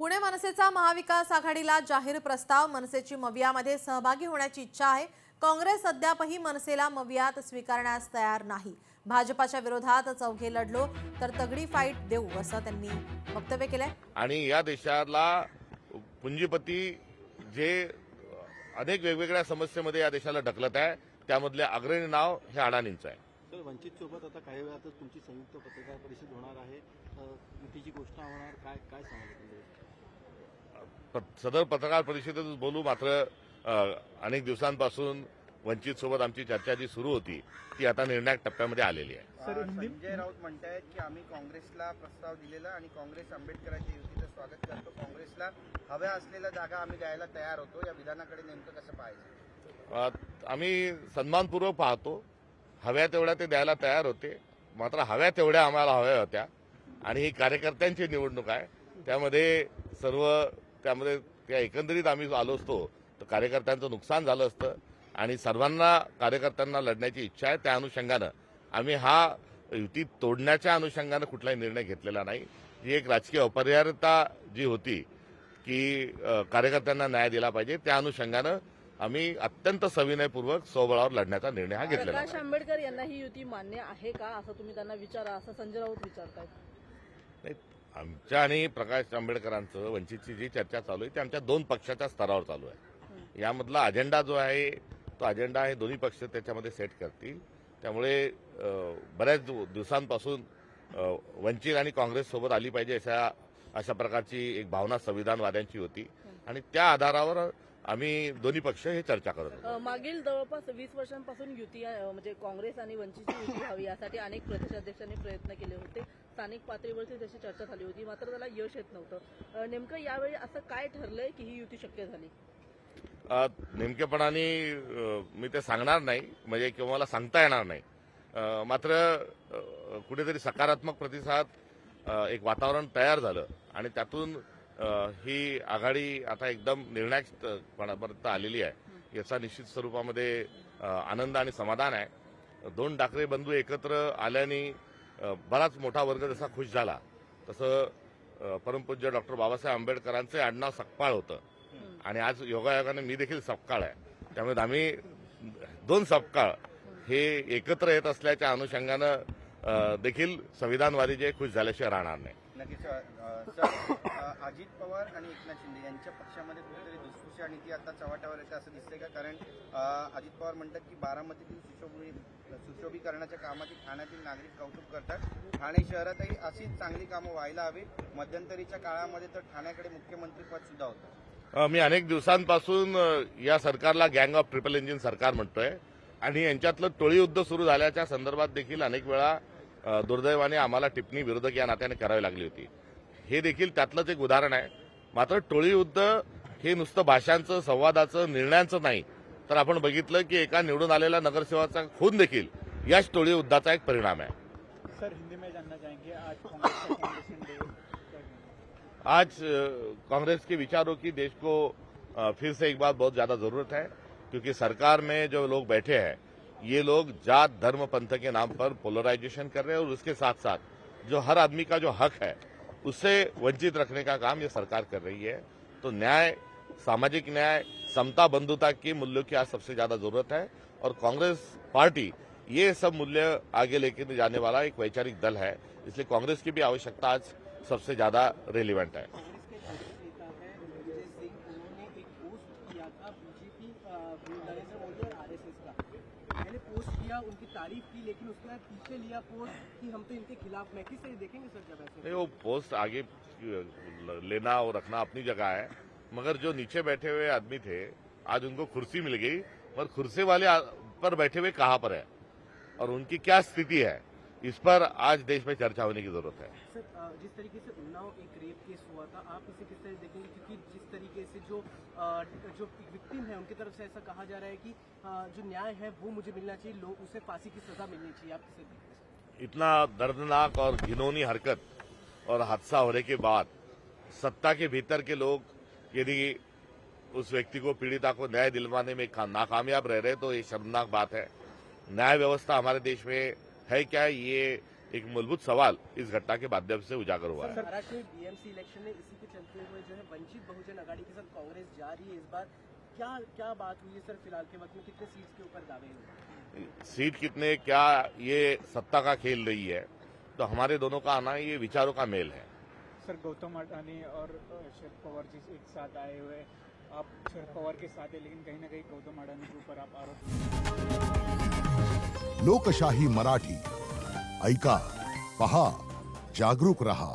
पुणे मनसेचा महाविकास आघाडीला जाहीर प्रस्ताव। मनसेची मवियामध्ये सहभागी होण्याची इच्छा आहे। काँग्रेस अद्यापही मनसेला मवियात स्वीकारण्यास तयार नाही। भाजपाच्या विरोधात चौघे लढलो तर तगडी फाईट देऊ असं त्यांनी वक्तव्य केलंय। आणि या देशाला पुंजीपती जे अनेक वेगवेगळ्या समस्येमध्ये या देशाला ढकलत आहे त्यामधले अग्रणी नाव हे अडाणींचं आहे। तर वंचित सोबत आता काही वेळातच तुमची संयुक्त पत्रकार परिषद होणार आहे, युतीची घोषणा होणार, काय काय सांगाल? सदर पत्रकार परिषदेत बोलू, मात्र अनेक दिवसांपासून वंचित सोबत आमची चर्चा जी सुरू होती ती आता निर्णायक टप्प्यामध्ये आलेली आहे। संजय राऊत म्हणतायत की आम्ही काँग्रेसला प्रस्ताव दिलेला आणि काँग्रेस आंबेडकरांच्या युतीचं स्वागत करतो, काँग्रेसला हव्या असलेल्या जागा आम्ही द्यायला तयार होतो। या विधानाकडे नेमकं कसं पाहायचं? आम्ही सन्मानपूर्वक पाहतो। हव्या तेवढ्या ते द्यायला तयार होते, मात्र हव्या तेवढ्या आम्हाला हव्या होत्या आणि ही कार्यकर्त्यांची निवडणूक आहे, त्यामध्ये त्या एकंदरीत आम्ही आलो असतो तर कार्यकर्त्यांचं नुकसान झालं असतं आणि सर्वांना कार्यकर्त्यांना लढण्याची इच्छा आहे। त्या अनुषंगानं आम्ही हा युती तोडण्याच्या अनुषंगानं कुठलाही निर्णय घेतलेला नाही। ही एक राजकीय अपरिहार्यता जी होती की कार्यकर्त्यांना न्याय दिला पाहिजे, त्या अनुषंगानं आम्ही अत्यंत सविनयपूर्वक स्वबळावर लढण्याचा निर्णय हा घेतलेला आहे। प्रकाश आंबेडकर यांना ही युती मान्य आहे का असं तुम्ही त्यांना विचारा, असं संजय राऊत विचारतायत। नाही, आमच्या आणि प्रकाश आंबेडकरांचं वंचितची जी चर्चा चालू आहे ती आमच्या दोन पक्षाच्या स्तरावर चालू आहे। यामधला अजेंडा जो आहे तो अजेंडा हे दोन्ही पक्ष त्याच्यामध्ये सेट करतील। त्यामुळे बऱ्याच दिवसांपासून वंचित आणि काँग्रेस सोबत आली पाहिजे अशा प्रकारची एक भावना संविधानवाद्यांची होती आणि त्या आधारावर आम्ही दोन्ही पक्ष हे चर्चा करत होतो। मागील जवळपास 20 वर्षांपासून युती म्हणजे काँग्रेस आणि वंचितची युती व्हावी यासाठी अनेक प्रदेशाध्यक्षांनी प्रयत्न केले होते। स्थानिक पातळीवरची तशी चर्चा झाली होती, मात्र त्याला यश येत नव्हतं। नेमकं यावेळी असं काय ठरलंय की ही युती शक्य झाली? नेमकेपणाने मी ते सांगणार नाही, म्हणजे किंवा मला सांगता येणार नाही, मात्र कुठेतरी सकारात्मक प्रतिसाद एक वातावरण तयार झालं आणि त्यातून ही आघाडी आता एकदम निर्णायकपणापर्यंत आलेली आहे। याचा निश्चित स्वरूपामध्ये आनंद आणि समाधान आहे। दोन ठाकरे बंधू एकत्र आल्याने बराच मोठा वर्ग जसा खुश झाला तसं परमपूज्य डॉक्टर बाबासाहेब आंबेडकरांचे आडनाव सकपाळ होतं आणि आज योगायोगाने मी देखील सपकाळ आहे, त्यामुळे आम्ही दोन सपकाळ हे एकत्र येत असल्याच्या अनुषंगानं देखील संविधानवादी जे खुश झाल्याशिवाय राहणार नाही। नक्कीच सर, अजित पवार आणि एकनाथ शिंदे यांच्या पक्षामध्ये कुठेतरी दुसऱ्या नीती आता चव्हाट्यावर येते असं दिसतंय का? कारण अजित पवार म्हणतात की बारामतीतील सुशोभीकरणाच्या कामाची ठाण्यातील नागरिक कौतुक करतात। ठाणे शहरातही अशीच चांगली कामं व्हायला हवी। मध्यंतरीच्या काळामध्ये तर ठाण्याकडे मुख्यमंत्रीपद सुद्धा होतं। मी अनेक दिवसांपासून या सरकारला गँग ऑफ ट्रिपल इंजिन सरकार म्हणतोय आणि यांच्यातलं टोळी युद्ध सुरू झाल्याच्या संदर्भात देखील अनेक वेळा दुर्दैवाने आम्हाला टिप्पणी विरोधक या नात्याने करावी लागली होती। हे देखील त्यातलंच एक उदाहरण आहे। मात्र टोळी युद्ध हे नुसतं भाषांचं, संवादाचं, निर्णयांचं नाही, तर आपण बघितलं की एका निवडून आलेल्या नगरसेवकाचा खून देखील याच टोळी युद्धाचा एक परिणाम है। सर, हिंदी में जानना चाहेंगे, आज कांग्रेस के विचारों की देश को फिर से एक बार बहुत ज्यादा जरूरत है, क्योंकि सरकार में जो लोग बैठे हैं ये लोग जात धर्म पंथ के नाम पर पोलराइजेशन कर रहे हैं और उसके साथ साथ जो हर आदमी का जो हक है उससे वंचित रखने का काम ये सरकार कर रही है। तो न्याय, सामाजिक न्याय, समता, बंधुता के मूल्यों की आज सबसे ज्यादा जरूरत है और कांग्रेस पार्टी ये सब मूल्य आगे लेकर जाने वाला एक वैचारिक दल है, इसलिए कांग्रेस की भी आवश्यकता आज सबसे ज्यादा रेलिवेंट है। उनकी तारीफ की, लेकिन उसके बाद पीछे लिया पोस्ट कि हम तो इनके खिलाफ। मैं किसे देखेंगे सर जब ऐसे? नहीं, वो पोस्ट आगे लेना और रखना अपनी जगह है, मगर जो नीचे बैठे हुए आदमी थे आज उनको कुर्सी मिल गई, पर कुर्सी वाले पर बैठे हुए कहां पर है और उनकी क्या स्थिति है, इस पर आज देश में चर्चा होने की जरूरत है। सर, जिस तरीके से उन्नाव एक रेप केस हुआ था, आप इसे किस तरह देखेंगे? क्योंकि जिस तरीके से जो विक्टिम है उनकी तरफ से ऐसा कहा जा रहा है कि जो न्याय है वो मुझे मिलना चाहिए, लोग उसे फांसी की सजा मिलनी चाहिए, आप किसे देखते हैं? इतना दर्दनाक और घिनौनी हरकत और हादसा होने के बाद सत्ता के भीतर के लोग यदि उस व्यक्ति को, पीड़िता को न्याय दिलवाने में नाकामयाब रह रहे तो ये शर्मनाक बात है। न्याय व्यवस्था हमारे देश में है क्या, ये एक मूलभूत सवाल इस घटना के माध्यम से उजागर हुआ है। महाराष्ट्र में बीएमसी इलेक्शन में इसी के चलते हुए जो है वंचित बहुजन अघाड़ी के साथ कांग्रेस जा रही है इस बार, क्या बात हुई है सर? फिलहाल के वक्त में कितने सीट्स के ऊपर दावे हुए? सीट कितने, क्या ये सत्ता का खेल रही है, तो हमारे दोनों का आना ये विचारों का मेल है। सर गौतम अडानी और शरद पवार जी एक साथ आए हुए, आप शरद पवार के साथ है, लेकिन कहीं ना कहीं गौतम अडानी के ऊपर आप आरोप। लोकशाही मराठी ऐका, पहा, जागरूक रहा।